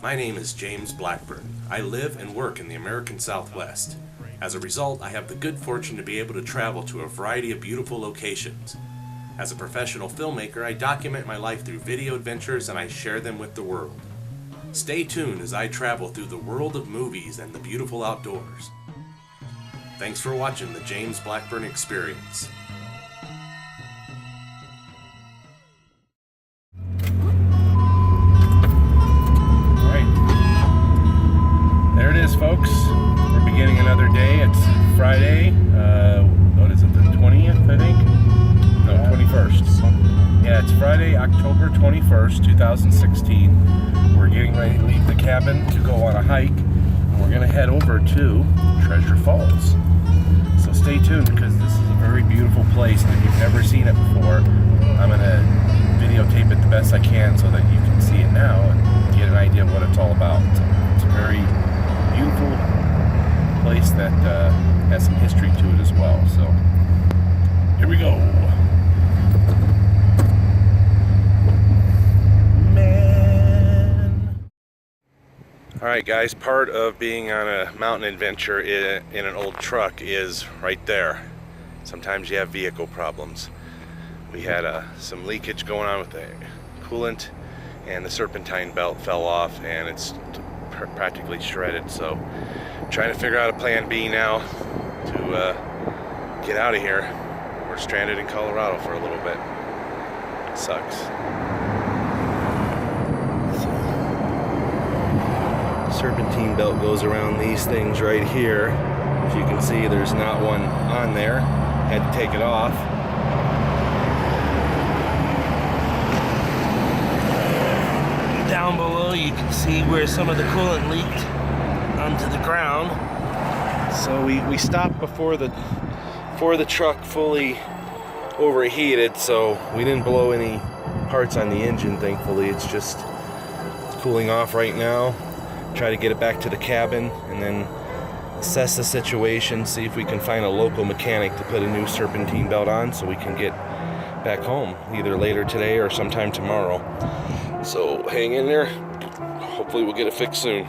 My name is James Blackburn. I live and work in the American Southwest. As a result, I have the good fortune to be able to travel to a variety of beautiful locations. As a professional filmmaker, I document my life through video adventures and I share them with the world. Stay tuned as I travel through the world of movies and the beautiful outdoors. Thanks for watching the James Blackburn Experience. There it is, folks. We're beginning another day. It's Friday. What is it, the 20th, I think? No, 21st. Yeah, it's Friday, October 21st, 2016. We're getting ready to leave the cabin to go on a hike. And we're going to head over to Treasure Falls. So stay tuned because this is a very beautiful place. And if you've never seen it before, I'm going to videotape it the best I can so that you can see it now and get an idea of what it's all about. So it's a very beautiful place that has some history to it as well. So here we go. Man. All right, guys, part of being on a mountain adventure in an old truck is right there. Sometimes you have vehicle problems. We had some leakage going on with the coolant, and the serpentine belt fell off and it's practically shredded. So trying to figure out a plan B now to get out of here. We're stranded in Colorado for a little bit. It sucks. So, serpentine belt goes around these things right here. As you can see, there's not one on there. Had to take it off. Down below you can see where some of the coolant leaked onto the ground. So we stopped before the truck fully overheated, so we didn't blow any parts on the engine, thankfully. It's just cooling off right now. Try to get it back to the cabin and then assess the situation, see if we can find a local mechanic to put a new serpentine belt on so we can get back home either later today or sometime tomorrow. So hang in there. Hopefully we'll get it fixed soon.